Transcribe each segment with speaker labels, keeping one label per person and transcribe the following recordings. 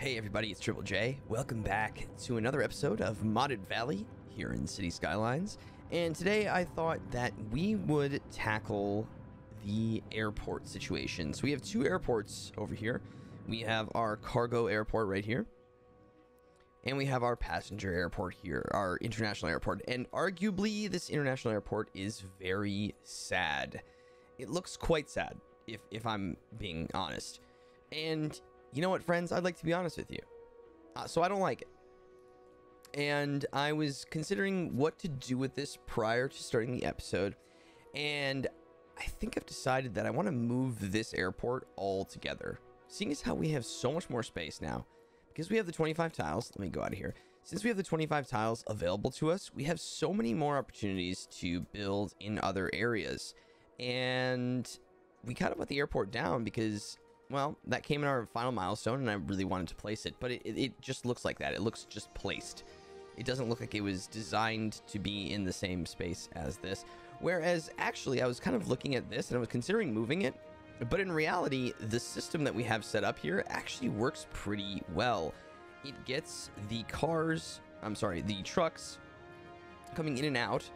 Speaker 1: Hey everybody, it's Triple J. Welcome back to another episode of Modded Valley here in City Skylines. And today I thought that we would tackle the airport situation. So we have two airports over here. We have our cargo airport right here. And we have our passenger airport here, our international airport. And arguably this international airport is very sad. It looks quite sad, if I'm being honest. And you know what, friends? I'd like to be honest with you. So I don't like it. And I was considering what to do with this prior to starting the episode. And I think I've decided that I want to move this airport altogether. Seeing as how we have so much more space now. Because we have the 25 tiles. Let me go out of here. Since we have the 25 tiles available to us, we have so many more opportunities to build in other areas. And we kind of put the airport down because, well, that came in our final milestone and I really wanted to place it, but it just looks like that. It looks just placed. It doesn't look like it was designed to be in the same space as this. Whereas actually I was kind of looking at this and I was considering moving it, but in reality, the system that we have set up here actually works pretty well. It gets the the trucks coming in and out,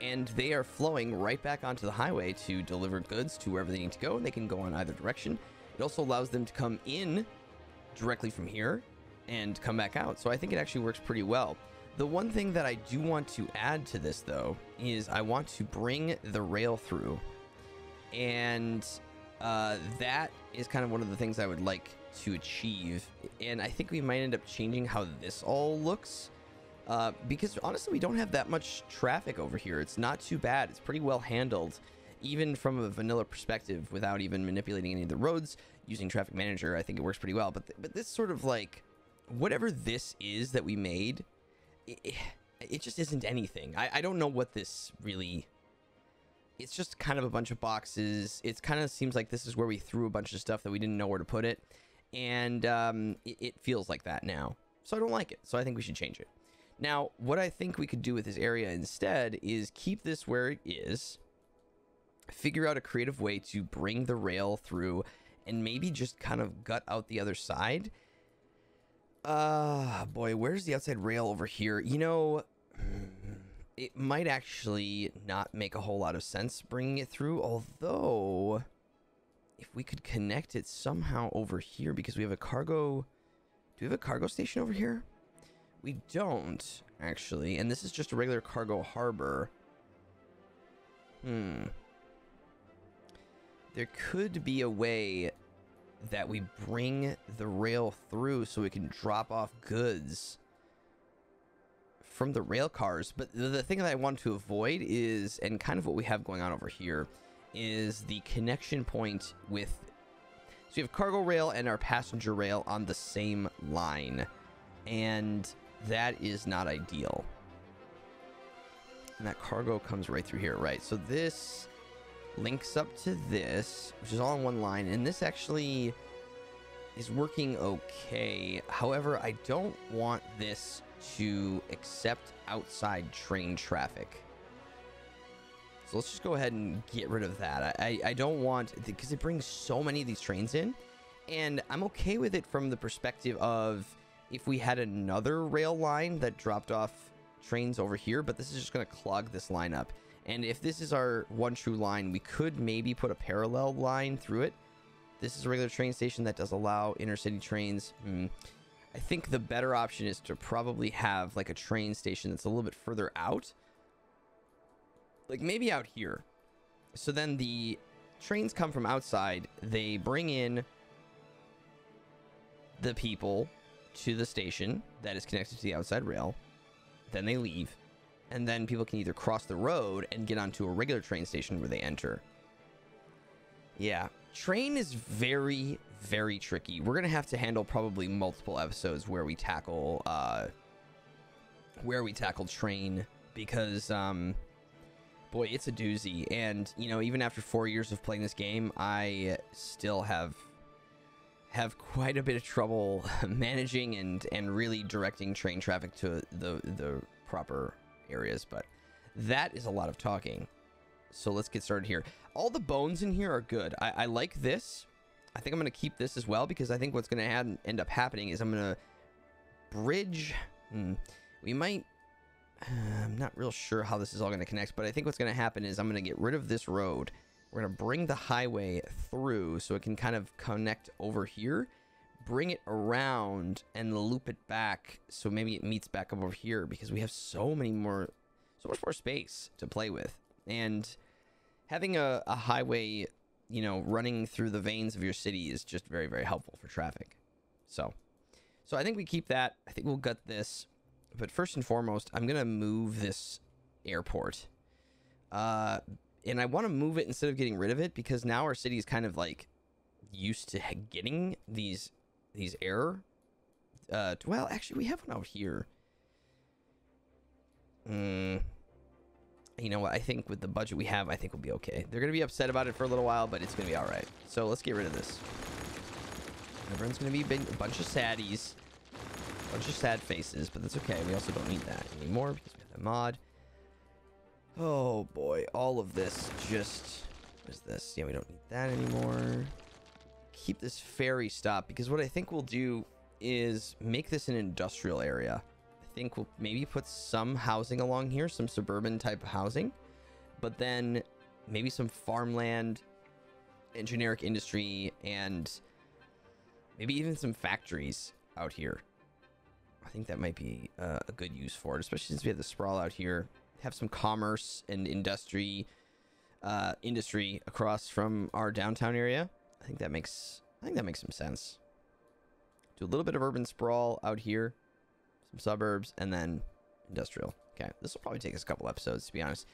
Speaker 1: and they are flowing right back onto the highway to deliver goods to wherever they need to go, and they can go on either direction. It also allows them to come in directly from here and come back out. So I think it actually works pretty well. The one thing that I do want to add to this, though, is I want to bring the rail through. And that is kind of one of the things I would like to achieve. And I think we might end up changing how this all looks. Because honestly, we don't have that much traffic over here. It's not too bad. It's pretty well handled, even from a vanilla perspective, without even manipulating any of the roads. Using Traffic Manager, I think it works pretty well. But this sort of like, whatever this is that we made, it just isn't anything. I don't know what this really. It's just kind of a bunch of boxes. It kind of seems like this is where we threw a bunch of stuff that we didn't know where to put it, and it feels like that now. So I don't like it. So I think we should change it. Now, what I think we could do with this area instead is keep this where it is, figure out a creative way to bring the rail through, and maybe just kind of gut out the other side. Boy, where's the outside rail over here? You know, it might actually not make a whole lot of sense bringing it through, although if we could connect it somehow over here, because we have a cargo. Do we have a cargo station over here? We don't, actually, and this is just a regular cargo harbor. There could be a way that we bring the rail through so we can drop off goods from the rail cars. But the thing that I want to avoid is, and kind of what we have going on over here, is the connection point with... So we have cargo rail and our passenger rail on the same line, and that is not ideal. And that cargo comes right through here, right? So this links up to this, which is all on one line, and this actually is working okay. However, I don't want this to accept outside train traffic. So let's just go ahead and get rid of that. I don't want, because it brings so many of these trains in, and I'm okay with it from the perspective of if we had another rail line that dropped off trains over here, but this is just going to clog this line up. And if this is our one true line, we could maybe put a parallel line through it. This is a regular train station that does allow intercity trains. I think the better option is to probably have like a train station that's a little bit further out. Like maybe out here. So then the trains come from outside. They bring in the people to the station that is connected to the outside rail. Then they leave. And then people can either cross the road and get onto a regular train station where they enter. Yeah, train is very, very tricky. We're going to have to handle probably multiple episodes where we tackle train, because boy, it's a doozy. And you know, even after 4 years of playing this game, I still have quite a bit of trouble managing and really directing train traffic to the proper areas. But that is a lot of talking, so let's get started here. All the bones in here are good. I like this. I think I'm going to keep this as well, because I think what's going to end up happening is I'm going to bridge. We might... I'm not real sure how this is all going to connect, but I think what's going to happen is I'm going to get rid of this road. We're going to bring the highway through so it can kind of connect over here, bring it around, and loop it back so maybe it meets back up over here, because we have so much more space to play with. And having a highway, you know, running through the veins of your city is just very, very helpful for traffic. So I think we keep that. I think we'll gut this. But first and foremost, I'm going to move this airport. And I want to move it instead of getting rid of it, because now our city is kind of like used to getting these air. Well, actually, we have one out here. You know what? I think with the budget we have, I think we'll be okay. They're going to be upset about it for a little while, but it's going to be all right. So let's get rid of this. Everyone's going to be a bunch of saddies. A bunch of sad faces, but that's okay. We also don't need that anymore because we have the mod. Oh boy, all of this just... What is this? Yeah, we don't need that anymore. Keep this ferry stop, because what I think we'll do is make this an industrial area. I think we'll maybe put some housing along here, some suburban type of housing, but then maybe some farmland and generic industry, and maybe even some factories out here. I think that might be a good use for it, especially since we have the sprawl out here. Have some commerce and industry across from our downtown area. I think that makes some sense. Do a little bit of urban sprawl out here, some suburbs, and then industrial. Okay, this will probably take us a couple episodes, to be honest.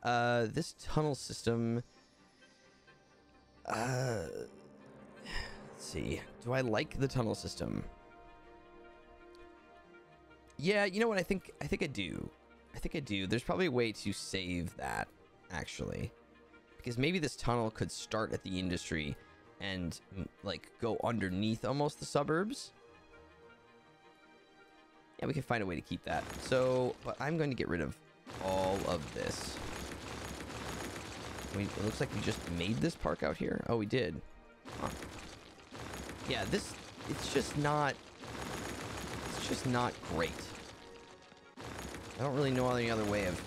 Speaker 1: This tunnel system. Let's see. Do I like the tunnel system? Yeah, you know what? I think I do. I think I do. There's probably a way to save that, actually. Because maybe this tunnel could start at the industry and, like, go underneath almost the suburbs. Yeah, we can find a way to keep that. So, but I'm going to get rid of all of this. It looks like we just made this park out here. Oh, we did. Huh. Yeah, it's just not great. I don't really know any other way of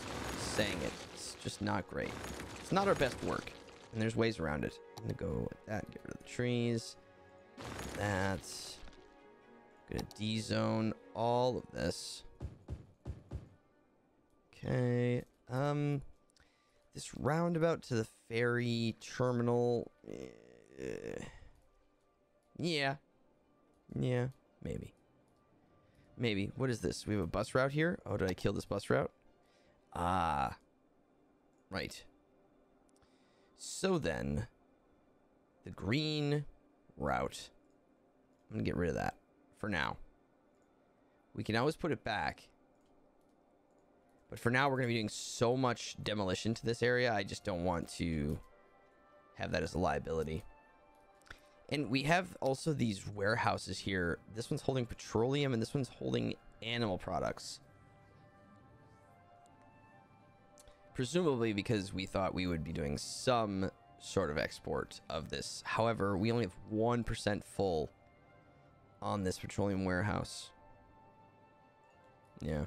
Speaker 1: saying it. It's just not great. It's not our best work, and there's ways around it. I'm gonna go with that, get rid of the trees. That's gonna D-zone all of this. Okay. This roundabout to the ferry terminal. Yeah, maybe. Maybe. What is this? We have a bus route here? Oh, did I kill this bus route? Ah. Right. So then, the green route. I'm going to get rid of that for now. We can always put it back. But for now, we're going to be doing so much demolition to this area. I just don't want to have that as a liability. And we have also these warehouses here. This one's holding petroleum, and this one's holding animal products. Presumably because we thought we would be doing some sort of export of this. However, we only have 1% full on this petroleum warehouse. Yeah.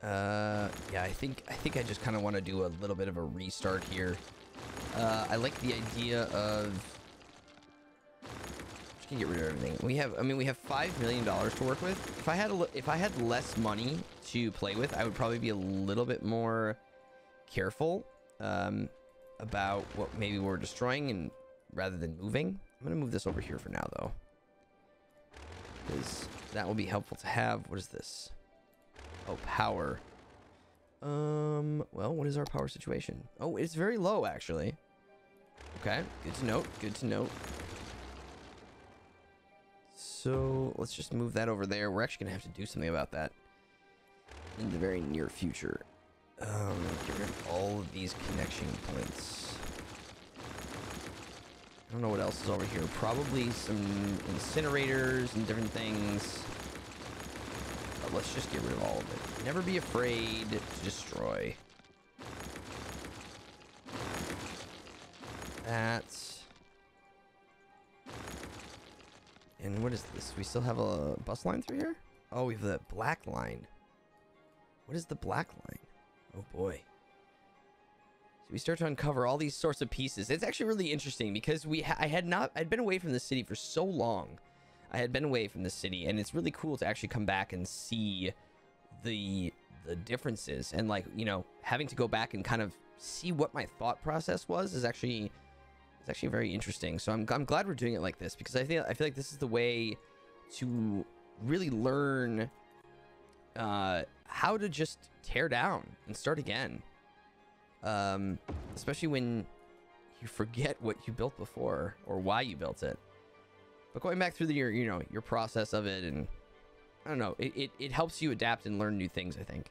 Speaker 1: Yeah, I think I just kind of want to do a little bit of a restart here. I like the idea of just gonna get rid of everything. We have $5 million to work with. If I had less money to play with, I would probably be a little bit more careful about what maybe we're destroying, and rather than moving. I'm gonna move this over here for now, though, because that will be helpful to have. What is this? Oh, power. Well, what is our power situation? Oh, it's very low, actually. Okay, good to note, good to note. So, let's just move that over there. We're actually gonna have to do something about that in the very near future. Get rid of all of these connection points. I don't know what else is over here. Probably some incinerators and different things. But let's just get rid of all of it. Never be afraid to destroy. that. And what is this? We still have a bus line through here? Oh, we have the black line. What is the black line? Oh boy. So we start to uncover all these sorts of pieces. It's actually really interesting because I'd been away from the city for so long. I had been away from the city, and it's really cool to actually come back and see the differences, and like, you know, having to go back and kind of see what my thought process was is actually very interesting. So I'm glad we're doing it like this, because I feel like this is the way to really learn how to just tear down and start again. Especially when you forget what you built before or why you built it. But going back through your process of it, and I don't know, it helps you adapt and learn new things, I think.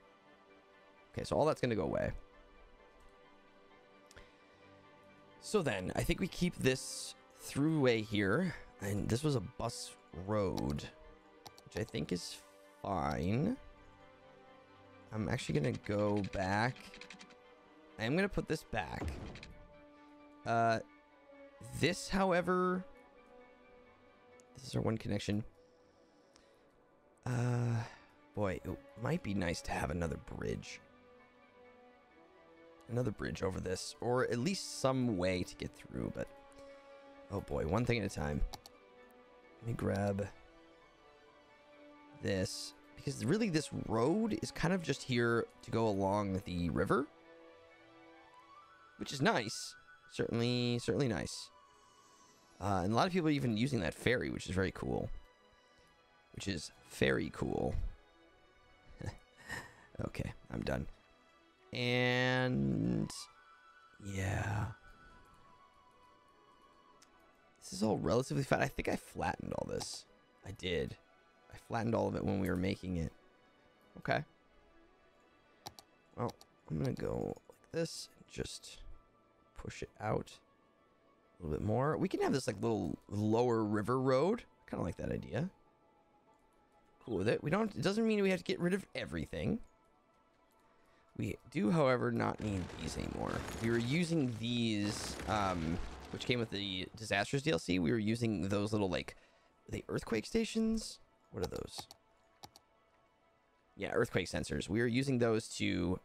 Speaker 1: Okay, so all that's gonna go away. So then, I think we keep this throughway here, and this was a bus road, which I think is fine. I'm actually gonna go back. I am gonna put this back. This, however, this is our one connection. Boy, it might be nice to have another bridge. Another bridge over this, or at least some way to get through, but oh boy, one thing at a time. Let me grab this, because really this road is kind of just here to go along the river, which is nice. Certainly nice. And a lot of people are even using that ferry, which is very cool. Okay, I'm done. And yeah, this is all relatively flat. I think I flattened all this. I did. I flattened all of it when we were making it. Okay. Well, I'm gonna go like this and just push it out a little bit more. We can have this like little lower river road. Kind of like that idea. Cool with it. It doesn't mean we have to get rid of everything. We do, however, not need these anymore. We were using these, which came with the Disasters DLC. We were using those little, like, are they earthquake stations? What are those? Yeah, earthquake sensors. We were using those to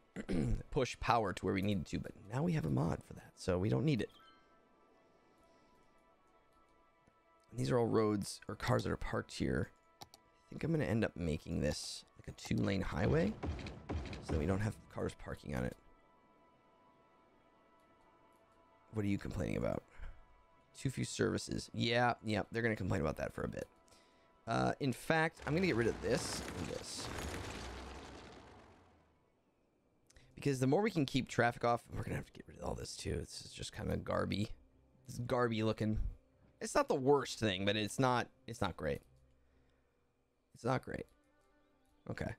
Speaker 1: push power to where we needed to, but now we have a mod for that, so we don't need it. And these are all roads or cars that are parked here. I think I'm going to end up making this like a 2-lane highway, so that we don't have cars parking on it. What are you complaining about? Too few services. Yeah, they're going to complain about that for a bit. In fact, I'm going to get rid of this and this. Because the more we can keep traffic off, we're going to have to get rid of all this too. This is just kind of garby. It's garby looking. It's not the worst thing, but it's not great. It's not great. Okay.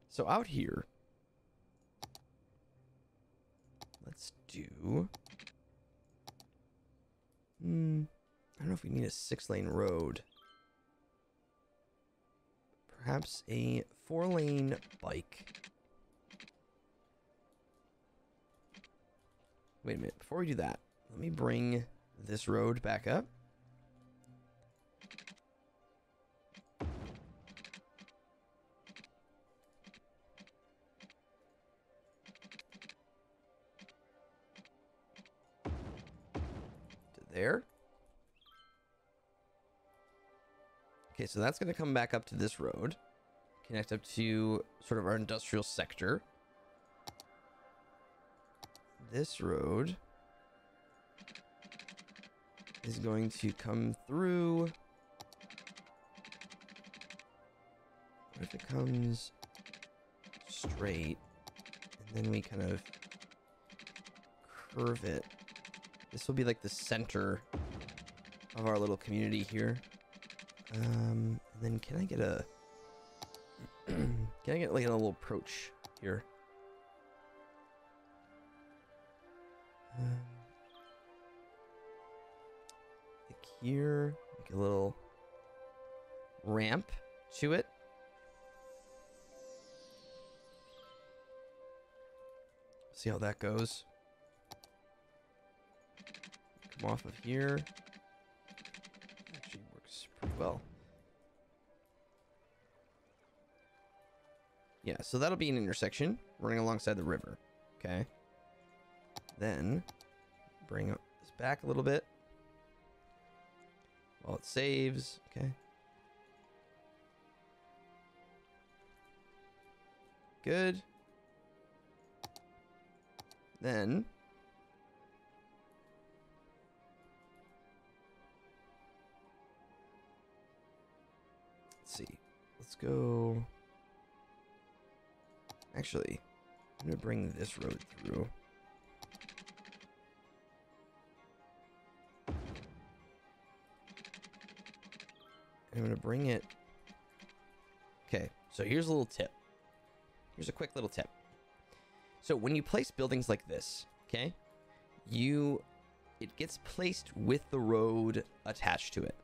Speaker 1: So out here, let's do, I don't know if we need a 6-lane road. Perhaps a 4-lane bike. Wait a minute, before we do that, let me bring this road back up. There. Okay, so that's going to come back up to this road, connect up to sort of our industrial sector. This road is going to come through. What if it comes straight and then we kind of curve it? This will be like the center of our little community here. And then can I get a can I get like a little approach here? Like here, like a little ramp to it. See how that goes. come off of here. Actually works pretty well. Yeah, so that'll be an intersection running alongside the river. Okay. Then bring this back a little bit while it saves. Okay. Good. Then let's see. Let's go. Actually, I'm going to bring this road through. I'm going to bring it. Okay, so here's a little tip. Here's a quick little tip. So when you place buildings like this, okay, it gets placed with the road attached to it.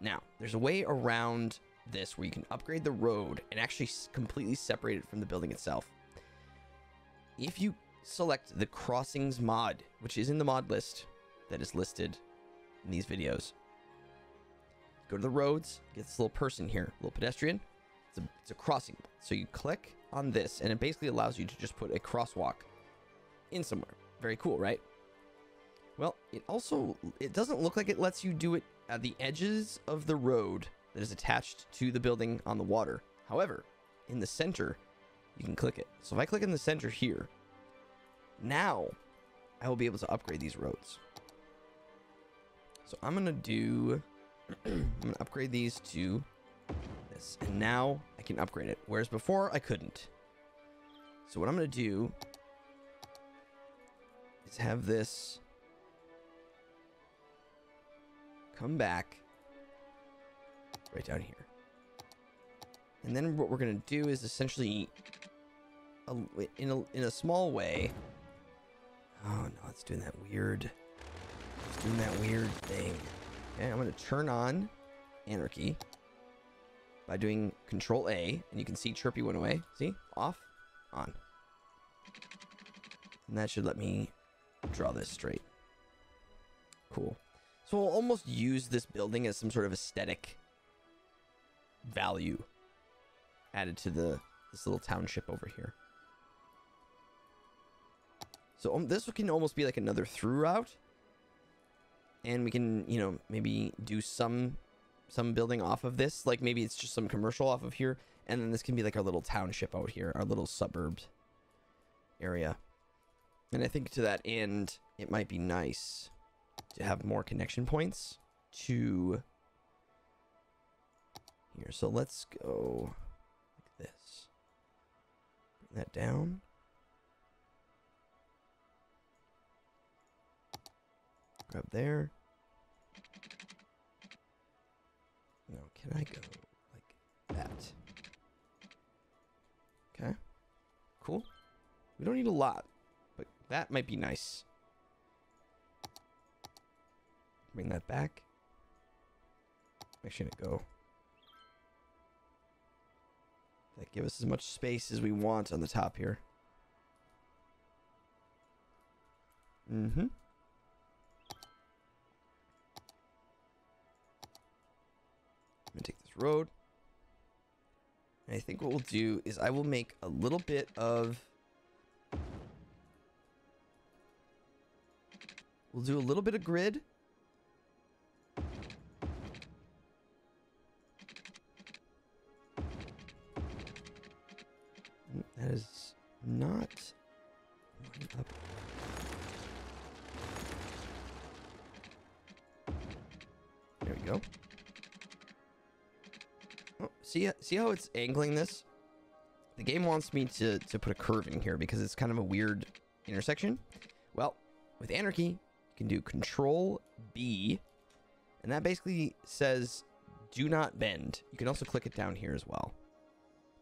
Speaker 1: Now, there's a way around this where you can upgrade the road and actually completely separate it from the building itself. If you select the crossings mod, which is in the mod list that is listed in these videos, go to the roads, get this little person here, little pedestrian. It's a crossing. So you click on this and it basically allows you to just put a crosswalk in somewhere. Very cool, right? Well, it doesn't look like it lets you do it at the edges of the road that is attached to the building on the water. However, in the center, you can click it. So if I click in the center here, now I will be able to upgrade these roads. So I'm going to do, I'm going to upgrade these to this. And now I can upgrade it. Whereas before I couldn't. So what I'm going to do is have this come back right down here. And then what we're going to do is essentially, in a small way. Oh no, it's doing that weird. It's doing that weird thing. Okay, I'm going to turn on Anarchy by doing Control A, and you can see Chirpy went away. See? Off, on. And that should let me draw this straight. Cool. So we'll almost use this building as some sort of aesthetic value added to this little township over here. So this can almost be like another through route, and we can, you know, maybe do some building off of this, like maybe it's just some commercial off of here, and then this can be like our little township out here, our little suburbs area. And I think to that end, it might be nice to have more connection points to here. So let's go like this. Bring that down. Grab there. Now, can I go like that? Okay. Cool. We don't need a lot, but that might be nice. Bring that back. Make sure to go. That give us as much space as we want on the top here. Mm-hmm. I'm gonna take this road. And I think what we'll do is I will make a little bit of... We'll do a little bit of grid. That is not up. There we go. Oh, see how it's angling this? The game wants me to put a curve in here because it's kind of a weird intersection. Well, with Anarchy, you can do Control B, and that basically says do not bend. You can also click it down here as well.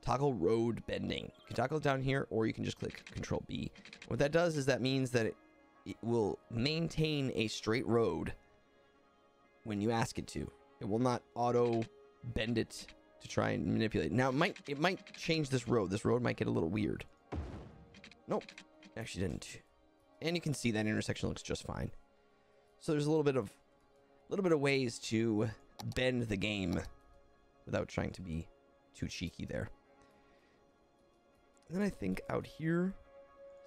Speaker 1: Toggle road bending. You can toggle it down here, or you can just click Control B. What that does is that means that it will maintain a straight road when you ask it to. It will not auto bend it to try and manipulate. Now it might change this road. This road might get a little weird. Nope, actually didn't. And you can see that intersection looks just fine. So there's a little bit of ways to bend the game without trying to be too cheeky there. And then I think out here,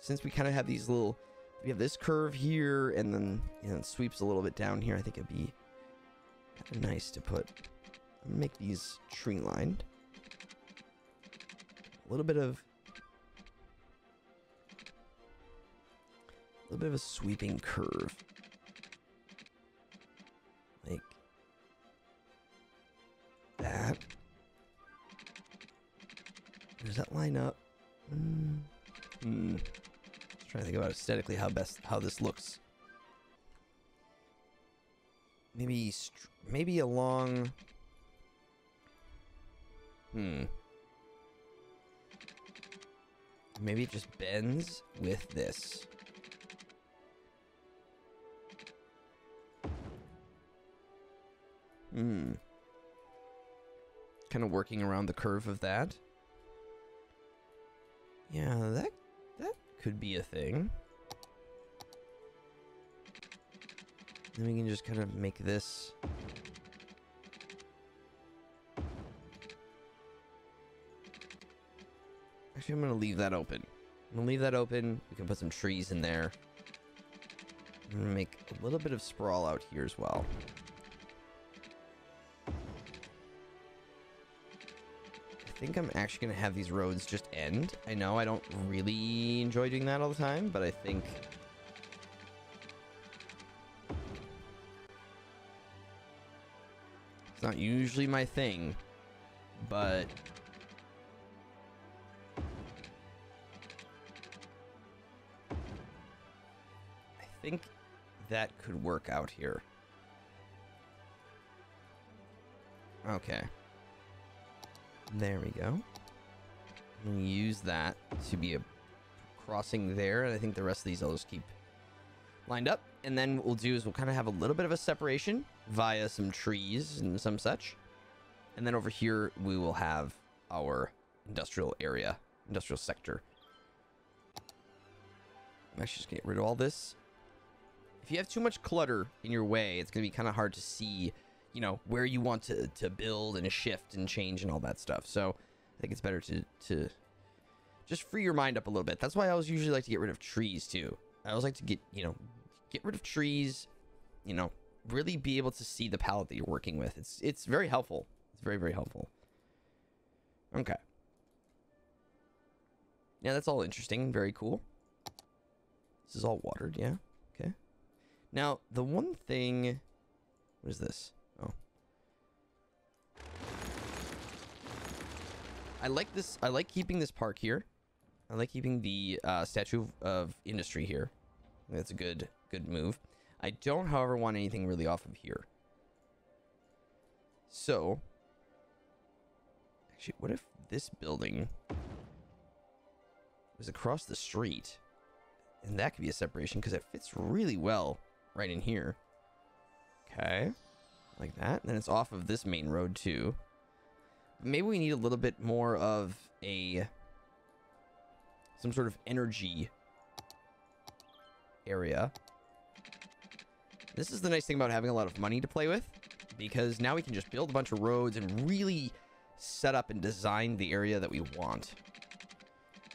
Speaker 1: since we kind of have these little, we have this curve here, and then, you know, it sweeps a little bit down here. I think it'd be kind of nice to make these tree lined. A little bit of a sweeping curve. Like that. Does that line up? Just trying to think about aesthetically how this looks. Maybe along. Maybe it just bends with this. Kind of working around the curve of that. Yeah, that could be a thing. Then we can just kind of make this. Actually, I'm going to leave that open. I'm going to leave that open. We can put some trees in there. I'm going to make a little bit of sprawl out here as well. I think I'm actually going to have these roads just end. I know I don't really enjoy doing that all the time, but I think it's not usually my thing, but I think that could work out here. Okay. There we go. I'm going to use that to be a crossing there, and I think the rest of these I'll just keep lined up. And then what we'll do is we'll kind of have a little bit of a separation via some trees and some such. And then over here we will have our industrial area, industrial sector. I'm actually just going to get rid of all this. If you have too much clutter in your way, it's going to be kind of hard to see, you know, where you want to build and shift and change and all that stuff. So I think it's better to just free your mind up a little bit. That's why I always usually like to get rid of trees too. I always like to get rid of trees, you know, really be able to see the palette that you're working with. It's very helpful. It's very, very helpful. Okay. Yeah, that's all interesting. Very cool. This is all watered, yeah. Okay. Now, the one thing, what is this? Oh. I like this. I like keeping this park here. I like keeping the statue of industry here. I think that's a good move. I don't, however, want anything really off of here. So, actually, what if this building was across the street? And that could be a separation because it fits really well right in here. Okay. Like that. And then it's off of this main road too. Maybe we need a little bit more of some sort of energy area. This is the nice thing about having a lot of money to play with, because now we can just build a bunch of roads and really set up and design the area that we want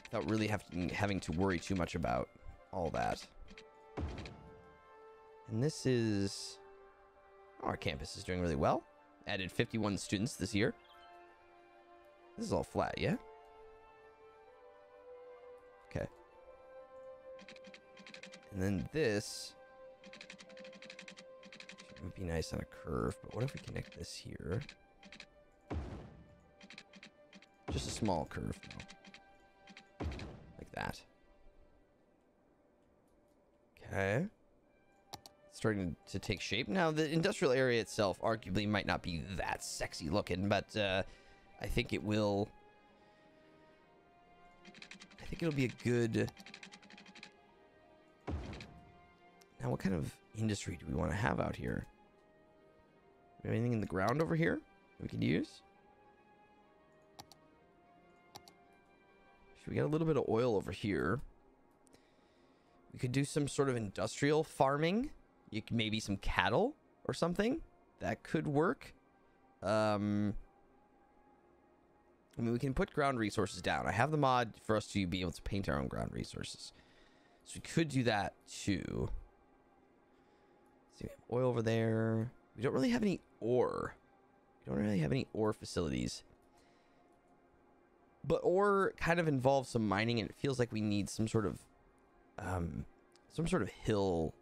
Speaker 1: without really having to worry too much about all that. And this is... our campus is doing really well. Added 51 students this year. This is all flat, yeah? Okay. And then this would be nice on a curve, but what if we connect this here? Just a small curve, though. Like that. Okay. Starting to take shape. Now, the industrial area itself arguably might not be that sexy looking, but I think it will... I think it'll be a good... Now, what kind of industry do we want to have out here? Do we have anything in the ground over here that we could use? We got a little bit of oil over here. We could do some sort of industrial farming maybe some cattle or something. That could work. I mean, we can put ground resources down. I have the mod for us to be able to paint our own ground resources. So we could do that too. See, we have oil over there. We don't really have any ore. We don't really have any ore facilities. But ore kind of involves some mining, and it feels like we need some sort of hill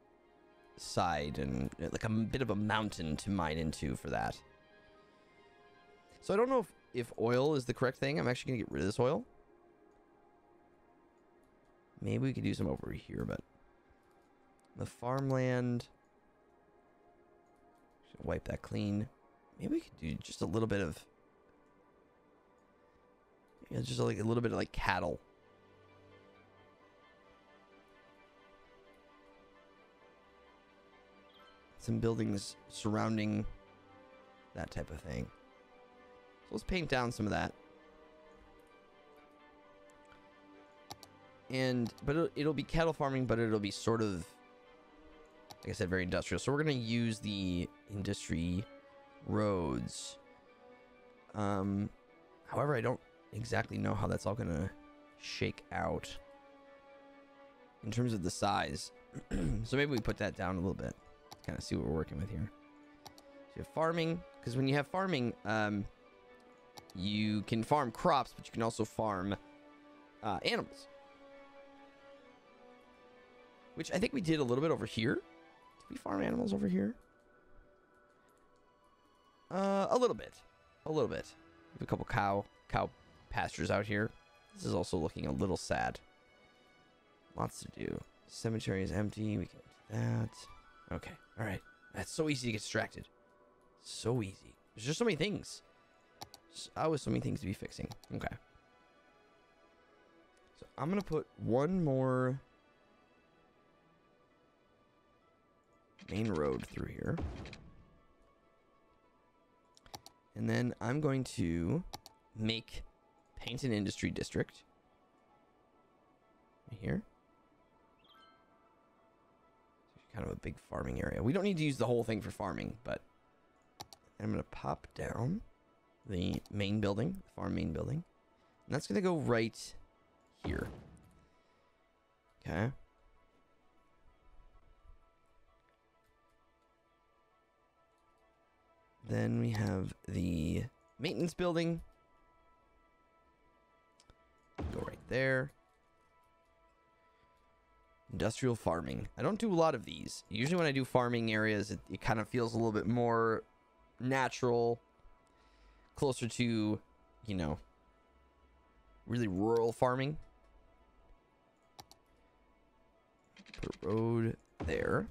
Speaker 1: side and like a bit of a mountain to mine into for that. So I don't know if oil is the correct thing. I'm actually gonna get rid of this oil. Maybe we could do some over here, but the farmland, wipe that clean. Maybe we could do just a little bit of, just like a little bit of like cattle. Some buildings surrounding that type of thing. So let's paint down some of that. But it'll be cattle farming, but it'll be sort of, like I said, very industrial. So we're going to use the industry roads. However, I don't exactly know how that's all going to shake out in terms of the size. So maybe we put that down a little bit. Kind of see what we're working with here. So you have farming, because when you have farming, you can farm crops, but you can also farm animals. Which I think we did a little bit over here. Did we farm animals over here? A little bit. A little bit. We have a couple cow pastures out here. This is also looking a little sad. Lots to do. Cemetery is empty. We can do that. Okay. All right. That's so easy to get distracted. So easy. There's just so many things. Always so many things to be fixing. Okay. So I'm going to put one more main road through here. And then I'm going to paint an industry district. Right here. Kind of a big farming area. We don't need to use the whole thing for farming, but I'm going to pop down the main building, the farm main building. And that's going to go right here. Okay. Then we have the maintenance building. Go right there. Industrial farming. I don't do a lot of these. Usually when I do farming areas, it kind of feels a little bit more natural. Closer to, you know, really rural farming. Put a road there.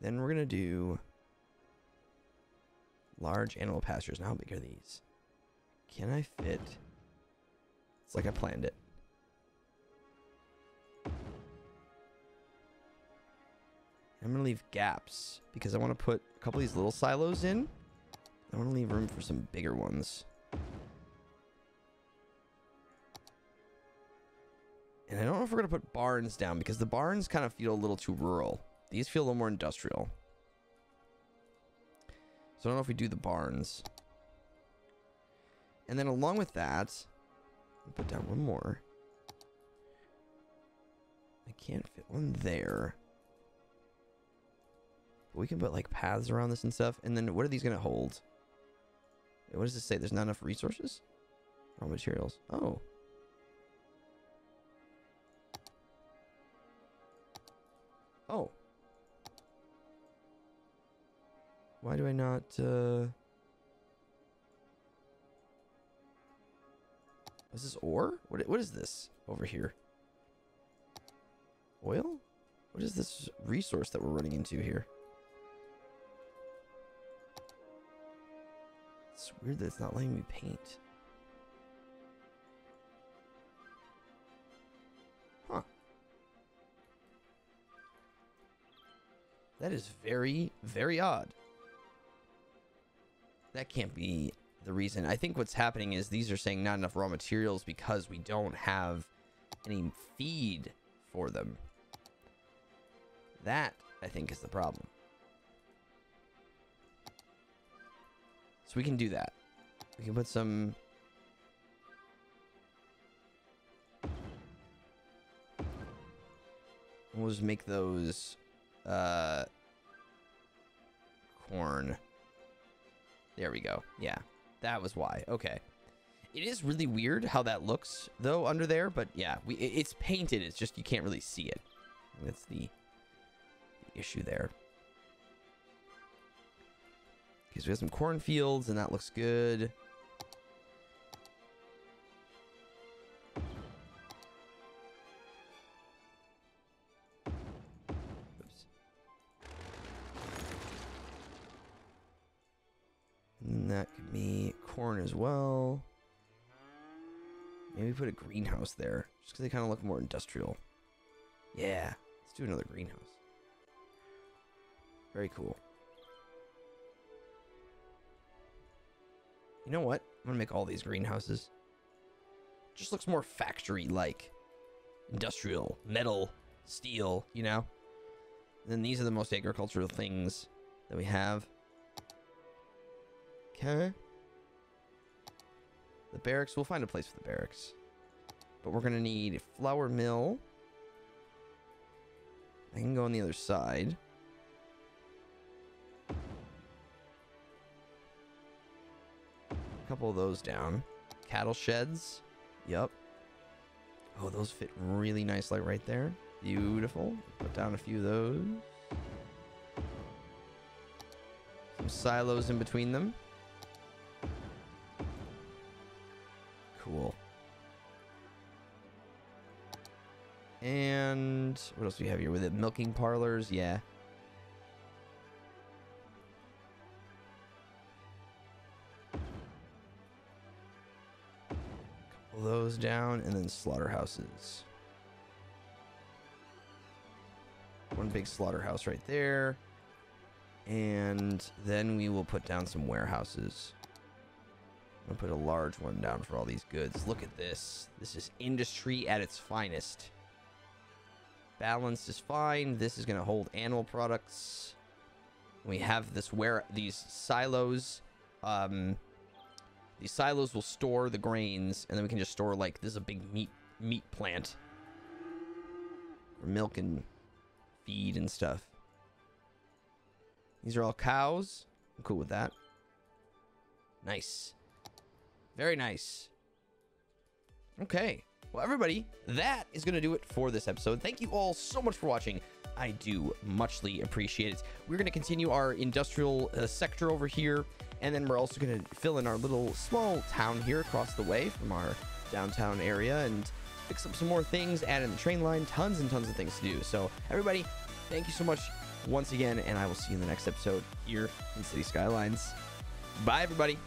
Speaker 1: Then we're going to do large animal pastures. Now, how big are these? Can I fit? It's like I planned it. I'm going to leave gaps because I want to put a couple of these little silos in. I want to leave room for some bigger ones. And I don't know if we're going to put barns down because the barns kind of feel a little too rural. These feel a little more industrial. So I don't know if we do the barns. And then along with that, I'll put down one more. I can't fit one there. But we can put like paths around this and stuff. And then what are these going to hold? Wait, what does this say? There's not enough resources? Raw materials. Oh. Oh. Why do I not, is this ore? What is this over here? Oil? What is this resource that we're running into here? It's weird that it's not letting me paint. Huh. That is very, very odd. That can't be the reason. I think what's happening is these are saying not enough raw materials because we don't have any feed for them. That, I think, is the problem. So we can do that. We can put some... We'll just make those corn. There we go. Yeah, that was why. Okay. It is really weird how that looks, though, under there. But yeah, it's painted. It's just you can't really see it. That's the issue there. Okay, so we have some cornfields, and that looks good. And that could be corn as well. Maybe put a greenhouse there, just because they kind of look more industrial. Yeah, let's do another greenhouse. Very cool. You know what? I'm gonna make all these greenhouses. Just looks more factory-like. Industrial, metal, steel, you know? And then these are the most agricultural things that we have. Okay. The barracks, we'll find a place for the barracks. But we're gonna need a flour mill. I can go on the other side. A couple of those down. Cattle sheds. Yup. Oh, those fit really nice, like right there. Beautiful. Put down a few of those. Some silos in between them. Cool. And what else do we have here with it? Milking parlors, yeah. Couple of those down, and then slaughterhouses. One big slaughterhouse right there. And then we will put down some warehouses. I'm gonna put a large one down for all these goods. Look at this. This is industry at its finest. Balanced is fine. This is gonna hold animal products. We have this these silos. These silos will store the grains, and then we can just store, like, this is a big meat plant for milk and feed and stuff. These are all cows. I'm cool with that. Nice. Very nice. Okay. Well, everybody, that is going to do it for this episode. Thank you all so much for watching. I do muchly appreciate it. We're going to continue our industrial sector over here, and then we're also going to fill in our little small town here across the way from our downtown area and fix up some more things, add in the train line, tons and tons of things to do. So, everybody, thank you so much once again, and I will see you in the next episode here in City Skylines. Bye, everybody.